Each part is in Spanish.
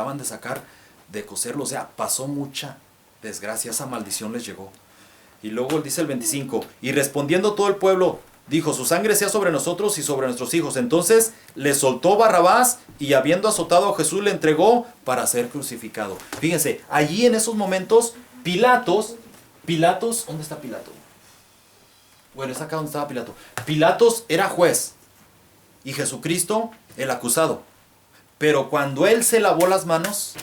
acaban de sacar de coserlo. O sea, pasó mucha desgracia, esa maldición les llegó. Y luego dice el 25, y respondiendo todo el pueblo, dijo, su sangre sea sobre nosotros y sobre nuestros hijos. Entonces le soltó Barrabás y habiendo azotado a Jesús le entregó para ser crucificado. Fíjense, allí en esos momentos, Pilatos, ¿dónde está Pilato? Bueno, es acá donde estaba Pilato. Pilatos era juez y Jesucristo el acusado. Pero cuando él se lavó las manos,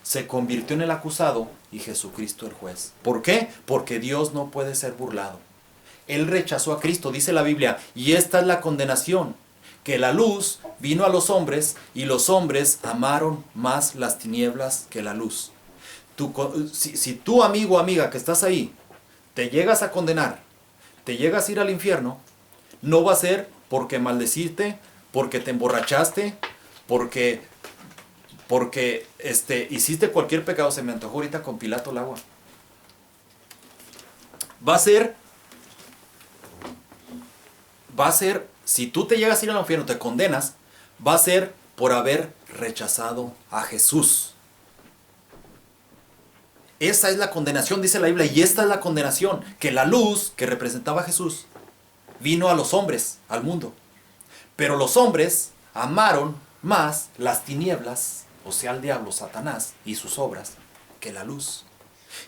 se convirtió en el acusado y Jesucristo el juez. ¿Por qué? Porque Dios no puede ser burlado. Él rechazó a Cristo, dice la Biblia, y esta es la condenación, que la luz vino a los hombres y los hombres amaron más las tinieblas que la luz. Si tú, amigo o amiga que estás ahí, te llegas a condenar, te llegas a ir al infierno, no va a ser porque maldeciste, porque te emborrachaste, porque hiciste cualquier pecado. Se me antojó ahorita con Pilato el agua. Va a ser, si tú te llegas a ir al infierno, te condenas, va a ser por haber rechazado a Jesús. Esa es la condenación, dice la Biblia, y esta es la condenación, que la luz que representaba a Jesús vino a los hombres, al mundo. Pero los hombres amaron más las tinieblas, o sea, el diablo, Satanás y sus obras, que la luz.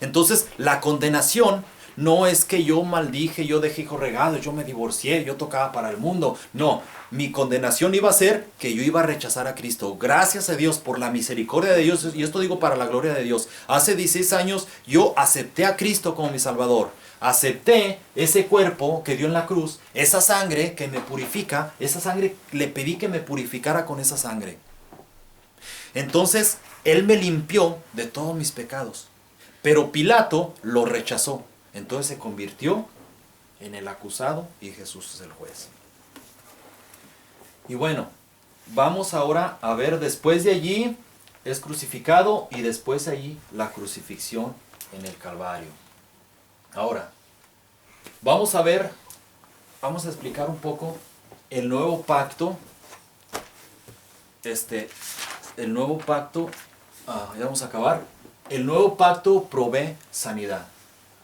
Entonces, la condenación no es que yo maldije, yo dejé hijos regados, yo me divorcié, yo tocaba para el mundo. No, mi condenación iba a ser que yo iba a rechazar a Cristo. Gracias a Dios por la misericordia de Dios, y esto digo para la gloria de Dios. Hace 16 años yo acepté a Cristo como mi Salvador. Acepté ese cuerpo que dio en la cruz, esa sangre que me purifica, esa sangre, le pedí que me purificara con esa sangre. Entonces, Él me limpió de todos mis pecados. Pero Pilato lo rechazó. Entonces se convirtió en el acusado y Jesús es el juez. Y bueno, vamos ahora a ver, después de allí es crucificado y después de allí la crucifixión en el Calvario. Ahora, vamos a ver, vamos a explicar un poco el nuevo pacto. El nuevo pacto, ya vamos a acabar. El nuevo pacto provee sanidad.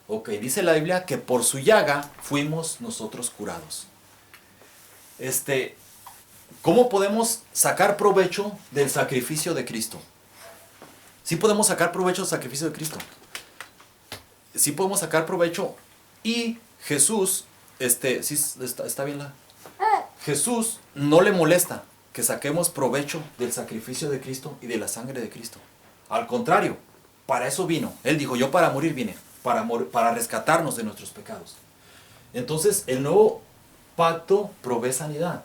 Ok, dice la Biblia que por su llaga fuimos nosotros curados. ¿Cómo podemos sacar provecho del sacrificio de Cristo? Sí podemos sacar provecho del sacrificio de Cristo. Sí podemos sacar provecho. Y Jesús, sí está bien Jesús no le molesta que saquemos provecho del sacrificio de Cristo y de la sangre de Cristo. Al contrario, para eso vino. Él dijo, yo para morir vine, para rescatarnos de nuestros pecados. Entonces, el nuevo pacto provee sanidad.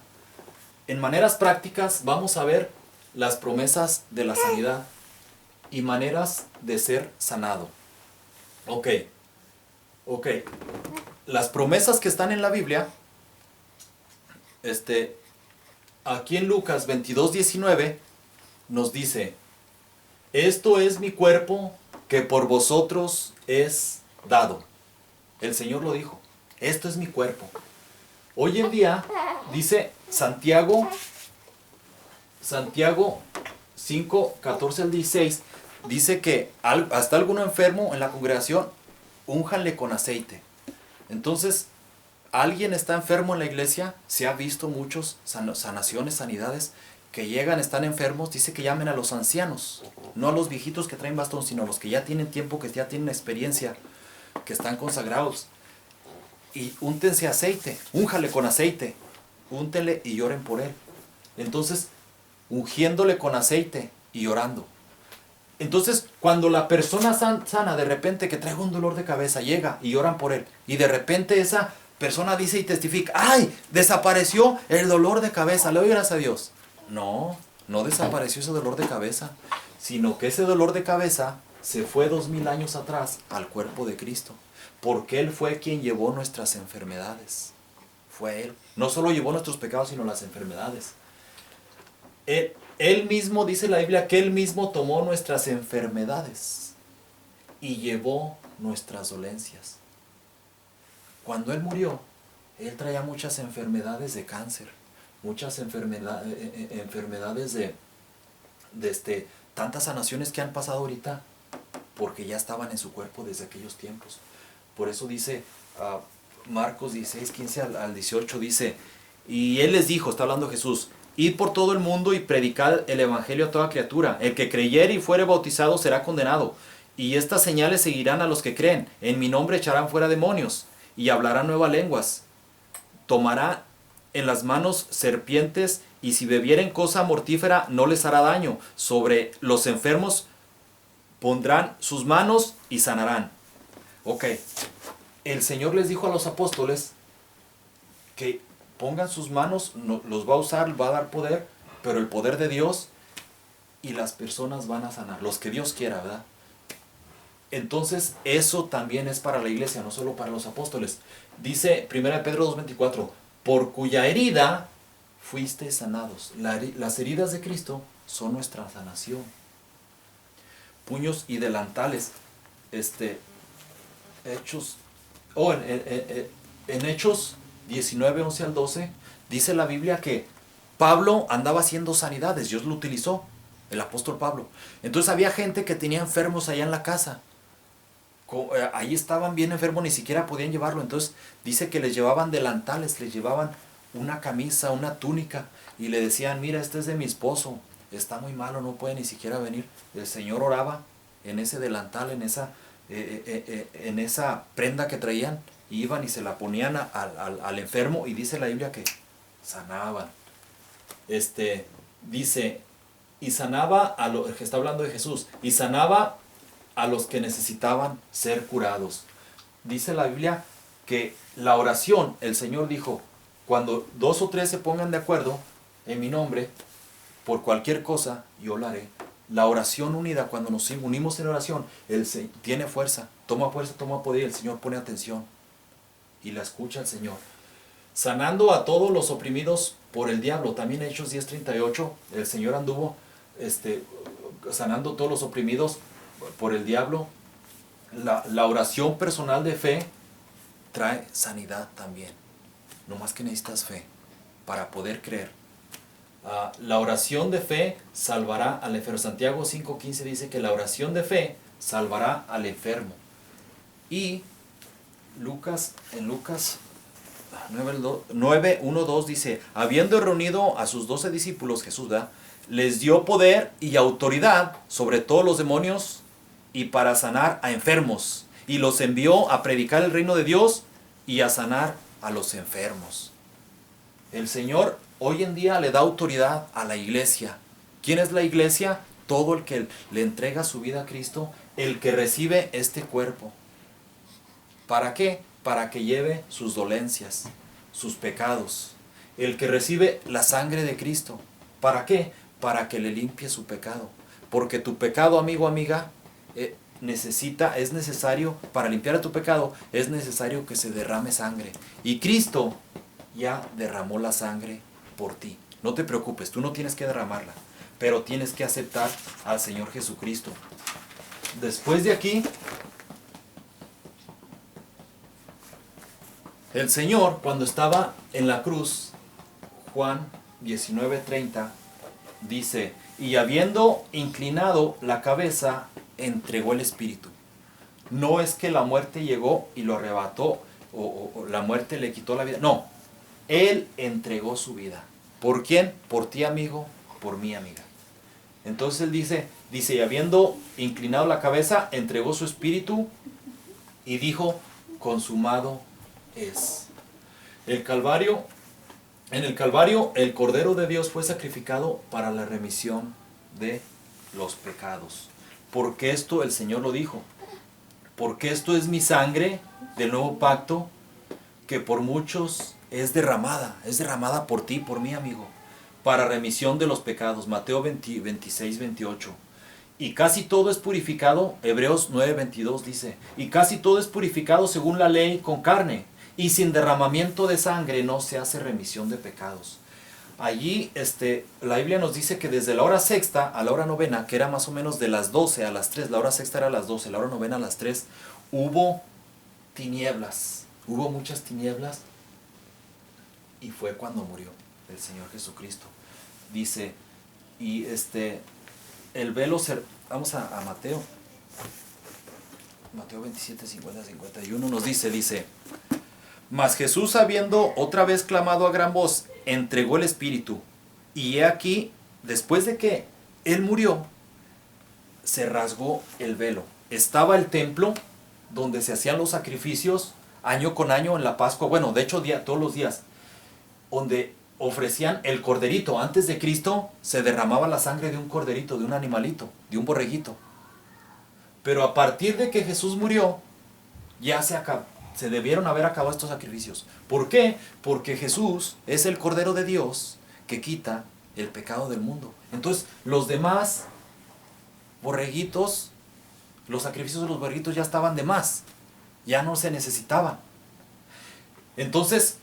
En maneras prácticas vamos a ver las promesas de la sanidad y maneras de ser sanado. Ok. Las promesas que están en la Biblia, aquí en Lucas 22:19 nos dice, esto es mi cuerpo que por vosotros es dado. El Señor lo dijo, esto es mi cuerpo. Hoy en día, dice Santiago 5:14 al 16, dice que hasta alguno enfermo en la congregación, únjanle con aceite. Entonces, alguien está enfermo en la iglesia, se ha visto muchos sanaciones, sanidades, que llegan, están enfermos, dice que llamen a los ancianos, no a los viejitos que traen bastón, sino a los que ya tienen tiempo, que ya tienen experiencia, que están consagrados. Y úntense aceite, únjale con aceite, úntele y lloren por él. Entonces, ungiéndole con aceite y orando. Entonces, cuando la persona sana, de repente que trae un dolor de cabeza, llega y oran por él, y de repente esa persona dice y testifica, ¡ay! Desapareció el dolor de cabeza, le doy gracias a Dios. No desapareció ese dolor de cabeza, sino que ese dolor de cabeza se fue 2000 años atrás al cuerpo de Cristo, porque Él fue quien llevó nuestras enfermedades. Fue Él. No solo llevó nuestros pecados, sino las enfermedades. Él mismo, dice la Biblia, que Él mismo tomó nuestras enfermedades y llevó nuestras dolencias. Cuando Él murió, Él traía muchas enfermedades de cáncer, muchas enfermedades tantas sanaciones que han pasado ahorita, porque ya estaban en su cuerpo desde aquellos tiempos. Por eso dice Marcos 16, 15 al 18, dice, y él les dijo, está hablando Jesús, id por todo el mundo y predicad el evangelio a toda criatura. El que creyere y fuere bautizado será condenado. Y estas señales seguirán a los que creen. En mi nombre echarán fuera demonios y hablarán nuevas lenguas. Tomará en las manos serpientes, y si bebieren cosa mortífera no les hará daño. Sobre los enfermos pondrán sus manos y sanarán. Ok, el Señor les dijo a los apóstoles que pongan sus manos, los va a usar, va a dar poder, pero el poder de Dios, y las personas van a sanar, los que Dios quiera, ¿verdad? Entonces eso también es para la iglesia, no solo para los apóstoles. Dice 1 Pedro 2:24, por cuya herida fuiste sanados. Las heridas de Cristo son nuestra sanación. Puños y delantales. Hechos, en Hechos 19, 11 al 12, dice la Biblia que Pablo andaba haciendo sanidades, Dios lo utilizó, el apóstol Pablo. Entonces había gente que tenía enfermos allá en la casa. Ahí estaban bien enfermos, ni siquiera podían llevarlo. Entonces dice que les llevaban delantales, les llevaban una camisa, una túnica, y le decían, mira, este es de mi esposo, está muy malo, no puede ni siquiera venir. El Señor oraba en ese delantal, en esa prenda que traían, y iban y se la ponían al enfermo, y dice la Biblia que sanaban. Dice, y sanaba que está hablando de Jesús, y sanaba a los que necesitaban ser curados. Dice la Biblia que la oración, el Señor dijo, cuando 2 o 3 se pongan de acuerdo en mi nombre, por cualquier cosa, yo la haré. La oración unida, cuando nos unimos en oración, tiene fuerza, toma poder, y el Señor pone atención y la escucha el Señor. Sanando a todos los oprimidos por el diablo. También Hechos 10:38, el Señor anduvo sanando a todos los oprimidos por el diablo. La oración personal de fe trae sanidad también. No más que necesitas fe para poder creer. La oración de fe salvará al enfermo. Santiago 5:15 dice que la oración de fe salvará al enfermo. Y en Lucas 9:1-2 dice, habiendo reunido a sus 12 discípulos, Jesús les dio poder y autoridad sobre todos los demonios y para sanar a enfermos. Y los envió a predicar el reino de Dios y a sanar a los enfermos. El Señor hoy en día le da autoridad a la iglesia. ¿Quién es la iglesia? Todo el que le entrega su vida a Cristo, el que recibe este cuerpo. ¿Para qué? Para que lleve sus dolencias, sus pecados. El que recibe la sangre de Cristo. ¿Para qué? Para que le limpie su pecado. Porque tu pecado, amigo, amiga, es necesario, para limpiar a tu pecado, es necesario que se derrame sangre. Y Cristo ya derramó la sangre por ti. No te preocupes, tú no tienes que derramarla, pero tienes que aceptar al Señor Jesucristo. Después de aquí, el Señor, cuando estaba en la cruz, Juan 19:30, dice, y habiendo inclinado la cabeza, entregó el Espíritu. No es que la muerte llegó y lo arrebató, o la muerte le quitó la vida. No, Él entregó su vida. ¿Por quién? Por ti, amigo, por mí, amiga. Entonces Él dice, y habiendo inclinado la cabeza, entregó su Espíritu y dijo, consumado es. En el Calvario, el Cordero de Dios fue sacrificado para la remisión de los pecados. Porque esto el Señor lo dijo. Porque esto es mi sangre del nuevo pacto, que por muchos es derramada por ti, por mí, amigo, para remisión de los pecados. Mateo 26:28. Y casi todo es purificado, Hebreos 9:22 dice, y casi todo es purificado según la ley con carne, y sin derramamiento de sangre no se hace remisión de pecados. Allí la Biblia nos dice que desde la hora sexta a la hora novena, que era más o menos de las 12 a las 3, la hora sexta era a las 12, la hora novena a las 3, hubo tinieblas, hubo muchas tinieblas, y fue cuando murió el Señor Jesucristo. Dice, y el velo se... Vamos a Mateo. Mateo 27, 50, 51 nos dice, mas Jesús, habiendo otra vez clamado a gran voz, entregó el Espíritu. Y he aquí, después de que Él murió, se rasgó el velo. Estaba el templo donde se hacían los sacrificios año con año en la Pascua. Bueno, de hecho todos los días. Donde ofrecían el corderito. Antes de Cristo se derramaba la sangre de un corderito, de un animalito, de un borreguito. Pero a partir de que Jesús murió, ya se debieron haber acabado estos sacrificios. ¿Por qué? Porque Jesús es el Cordero de Dios que quita el pecado del mundo. Entonces, los demás borreguitos, los sacrificios de los borreguitos ya estaban de más. Ya no se necesitaban. Entonces,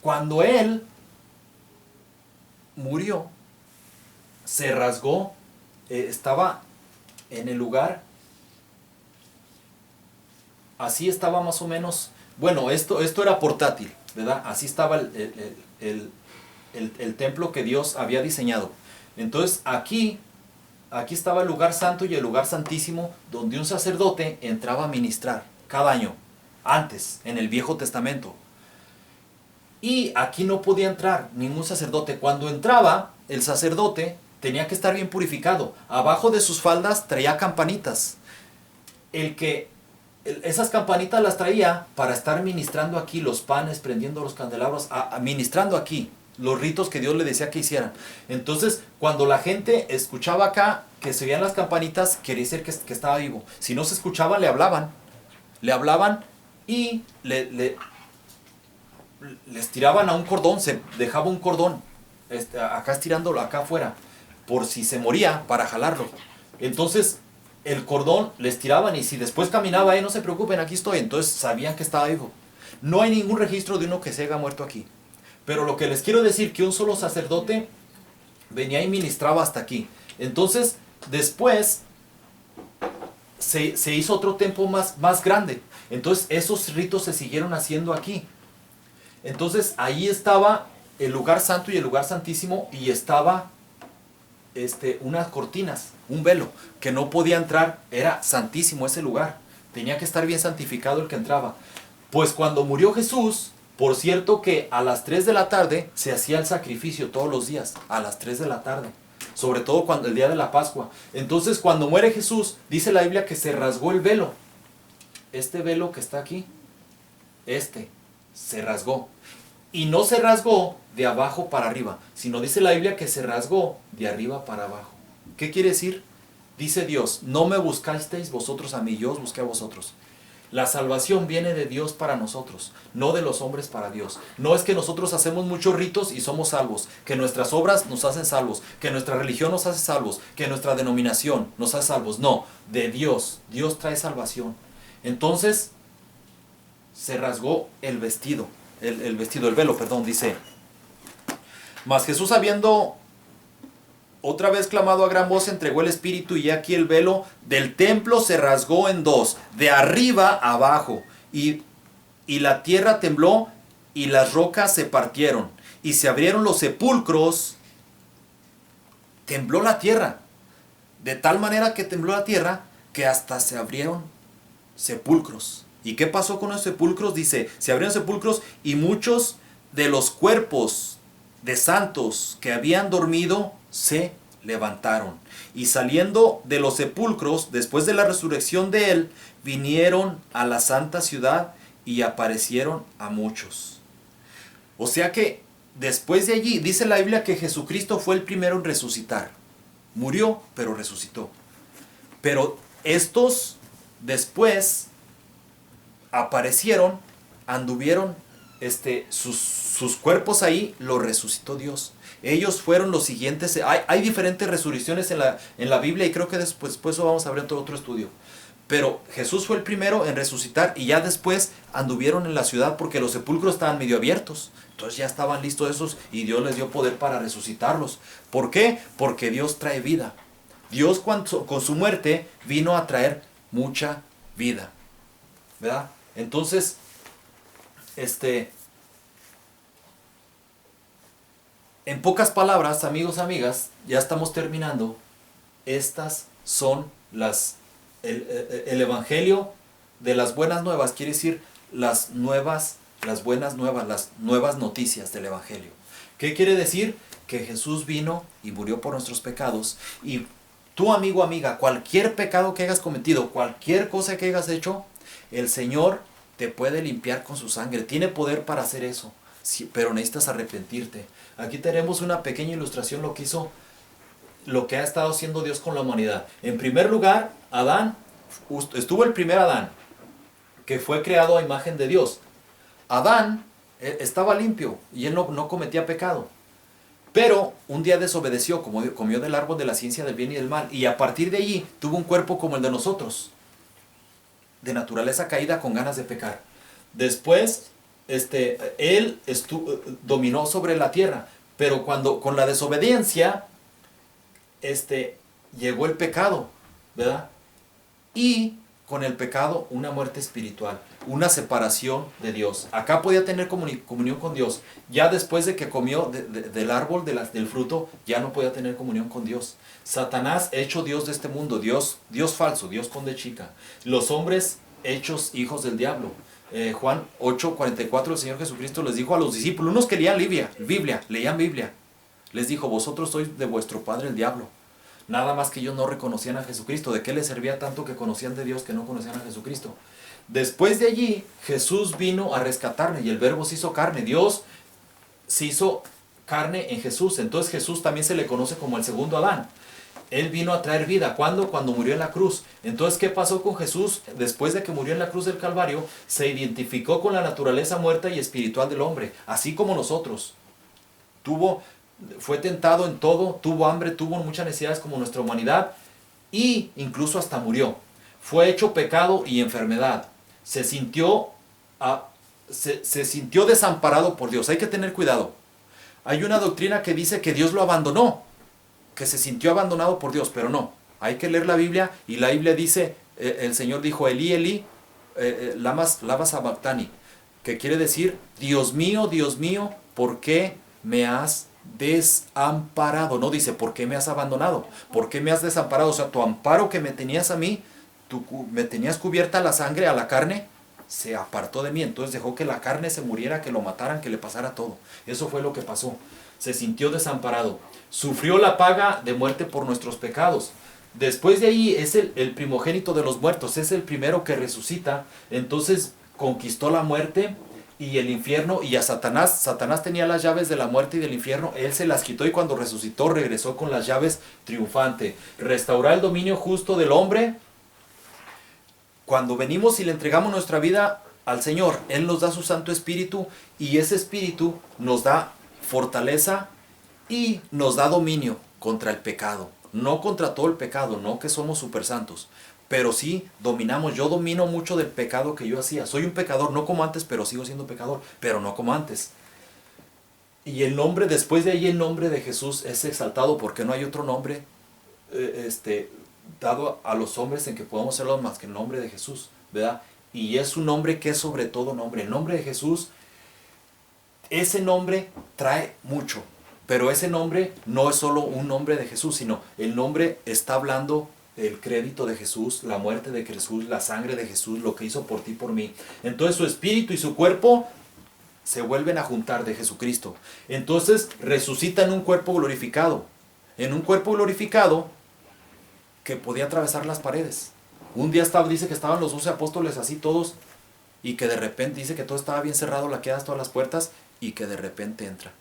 cuando Él murió, se rasgó, estaba en el lugar. Así estaba más o menos, bueno, esto era portátil, ¿verdad? Así estaba el templo que Dios había diseñado. Entonces aquí estaba el lugar santo y el lugar santísimo, donde un sacerdote entraba a ministrar cada año, antes, en el Viejo Testamento. Y aquí no podía entrar ningún sacerdote. Cuando entraba, el sacerdote tenía que estar bien purificado. Abajo de sus faldas traía campanitas. Esas campanitas las traía para estar ministrando aquí los panes, prendiendo los candelabros, ministrando aquí los ritos que Dios le decía que hicieran. Entonces, cuando la gente escuchaba acá que se oían las campanitas, quería decir que estaba vivo. Si no se escuchaba, le hablaban y les tiraban a un cordón, se dejaba un cordón acá estirándolo acá afuera, por si se moría, para jalarlo. Entonces el cordón les tiraban, y si después caminaba, no se preocupen, aquí estoy. Entonces sabían que estaba vivo. No hay ningún registro de uno que se haya muerto aquí. Pero lo que les quiero decir, que un solo sacerdote venía y ministraba hasta aquí. Entonces después se hizo otro templo más grande. Entonces esos ritos se siguieron haciendo aquí. Entonces ahí estaba el lugar santo y el lugar santísimo, y estaba unas cortinas, un velo, que no podía entrar. Era santísimo ese lugar, tenía que estar bien santificado el que entraba. Pues cuando murió Jesús, por cierto que a las 3 de la tarde se hacía el sacrificio todos los días, a las 3 de la tarde, sobre todo cuando el día de la Pascua. Entonces cuando muere Jesús, dice la Biblia que se rasgó el velo. Este velo que está aquí, se rasgó. Y no se rasgó de abajo para arriba, sino dice la Biblia que se rasgó de arriba para abajo. ¿Qué quiere decir? Dice Dios, no me buscasteis vosotros a mí, yo os busqué a vosotros. La salvación viene de Dios para nosotros, no de los hombres para Dios. No es que nosotros hacemos muchos ritos y somos salvos, que nuestras obras nos hacen salvos, que nuestra religión nos hace salvos, que nuestra denominación nos hace salvos. No, de Dios. Dios trae salvación. Entonces se rasgó el vestido. El velo, dice: mas Jesús, habiendo otra vez clamado a gran voz, entregó el Espíritu, y aquí el velo del templo se rasgó en dos, de arriba a abajo, y la tierra tembló, y las rocas se partieron, y se abrieron los sepulcros. Tembló la tierra, de tal manera que tembló la tierra, que hasta se abrieron sepulcros. ¿Y qué pasó con los sepulcros? Dice, se abrieron sepulcros, y muchos de los cuerpos de santos que habían dormido se levantaron. Y saliendo de los sepulcros, después de la resurrección de él, vinieron a la santa ciudad y aparecieron a muchos. O sea que después de allí, dice la Biblia que Jesucristo fue el primero en resucitar. Murió, pero resucitó. Pero estos después aparecieron, anduvieron, sus cuerpos ahí, los resucitó Dios. Ellos fueron los siguientes. Hay diferentes resurrecciones en la Biblia, y creo que después eso vamos a ver en otro estudio. Pero Jesús fue el primero en resucitar, y ya después anduvieron en la ciudad, porque los sepulcros estaban medio abiertos. Entonces ya estaban listos esos, y Dios les dio poder para resucitarlos. ¿Por qué? Porque Dios trae vida. Dios con su muerte vino a traer mucha vida, ¿verdad? Entonces, en pocas palabras, amigos, amigas, ya estamos terminando. estas son el evangelio de las buenas nuevas, quiere decir las buenas nuevas, las nuevas noticias del evangelio. ¿Qué quiere decir? Que Jesús vino y murió por nuestros pecados, y tú, amigo, amiga, cualquier pecado que hayas cometido, cualquier cosa que hayas hecho, el Señor te puede limpiar con su sangre. Tiene poder para hacer eso, sí, pero necesitas arrepentirte. Aquí tenemos una pequeña ilustración lo que ha estado haciendo Dios con la humanidad. En primer lugar, Adán, estuvo el primer Adán, que fue creado a imagen de Dios. Adán estaba limpio y él no cometía pecado. Pero un día desobedeció, comió del árbol de la ciencia del bien y del mal, y a partir de allí tuvo un cuerpo como el de nosotros, de naturaleza caída, con ganas de pecar. Después, él dominó sobre la tierra, pero con la desobediencia, llegó el pecado, ¿verdad? Y con el pecado, una muerte espiritual, una separación de Dios. Acá podía tener comunión con Dios. Ya después de que comió del árbol del fruto, ya no podía tener comunión con Dios. Satanás, hecho Dios de este mundo, Dios falso, Dios con de chica. Los hombres hechos hijos del diablo. Juan 8:44, el Señor Jesucristo les dijo a los discípulos, unos que leían Biblia, les dijo, vosotros sois de vuestro padre el diablo. Nada más que ellos no reconocían a Jesucristo. ¿De qué les servía tanto que conocían de Dios que no conocían a Jesucristo? Después de allí, Jesús vino a rescatarme y el Verbo se hizo carne. Dios se hizo carne en Jesús. Entonces Jesús también se le conoce como el segundo Adán. Él vino a traer vida. ¿Cuándo? Cuando murió en la cruz. Entonces, ¿qué pasó con Jesús? Después de que murió en la cruz del Calvario, se identificó con la naturaleza muerta y espiritual del hombre, así como nosotros. Fue tentado en todo, tuvo hambre, tuvo muchas necesidades como nuestra humanidad, y incluso hasta murió. Fue hecho pecado y enfermedad. Se sintió desamparado por Dios. Hay que tener cuidado. Hay una doctrina que dice que Dios lo abandonó, que se sintió abandonado por Dios, pero no. Hay que leer la Biblia, y la Biblia dice, el Señor dijo, Elí, Elí, lama sabactani, que quiere decir, Dios mío, ¿por qué me has desamparado? No dice, ¿por qué me has abandonado? ¿Por qué me has desamparado? O sea, tu amparo que me tenías a mí, me tenías cubierta la sangre, a la carne, se apartó de mí. Entonces dejó que la carne se muriera, que lo mataran, que le pasara todo. Eso fue lo que pasó. Se sintió desamparado. Sufrió la paga de muerte por nuestros pecados. Después de ahí es el primogénito de los muertos, es el primero que resucita. Entonces conquistó la muerte y el infierno, y a Satanás tenía las llaves de la muerte y del infierno. Él se las quitó, y cuando resucitó regresó con las llaves triunfante. Restaurar el dominio justo del hombre. Cuando venimos y le entregamos nuestra vida al Señor, Él nos da su Santo Espíritu, y ese Espíritu nos da fortaleza y nos da dominio contra el pecado. No contra todo el pecado, no que somos super santos, pero sí dominamos. Yo domino mucho del pecado que yo hacía. Soy un pecador, no como antes, pero sigo siendo pecador, pero no como antes. Y después de ahí, el nombre de Jesús es exaltado, porque no hay otro nombre dado a los hombres en que podamos hacerlo más que el nombre de Jesús, ¿verdad? Y es un nombre que es sobre todo nombre. El nombre de Jesús, ese nombre trae mucho, pero ese nombre no es solo un nombre de Jesús, sino el nombre está hablando el crédito de Jesús, la muerte de Jesús, la sangre de Jesús, lo que hizo por ti, por mí. Entonces su espíritu y su cuerpo se vuelven a juntar de Jesucristo. Entonces resucita en un cuerpo glorificado. En un cuerpo glorificado que podía atravesar las paredes. Un día dice que estaban los 12 apóstoles así todos, y que de repente dice que todo estaba bien cerrado, laqueadas todas las puertas, y que de repente entra.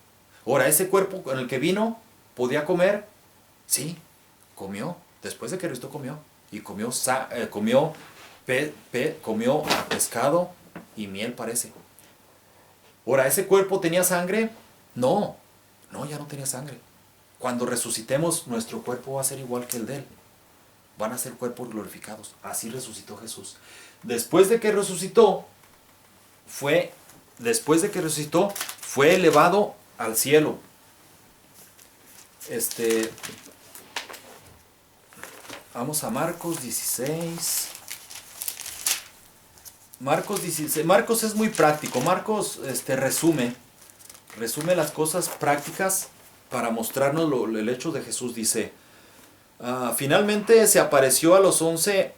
Ahora, ese cuerpo en el que vino, ¿podía comer? Sí, comió. Después de que Cristo comió. Y comió pescado y miel, parece. Ahora, ¿ese cuerpo tenía sangre? No, ya no tenía sangre. Cuando resucitemos, nuestro cuerpo va a ser igual que el de Él. Van a ser cuerpos glorificados. Así resucitó Jesús. Después de que resucitó, fue elevado al cielo. Vamos a Marcos 16. Marcos 16. Marcos es muy práctico. Marcos resume las cosas prácticas para mostrarnos el hecho de Jesús. Dice, Finalmente se apareció a los 11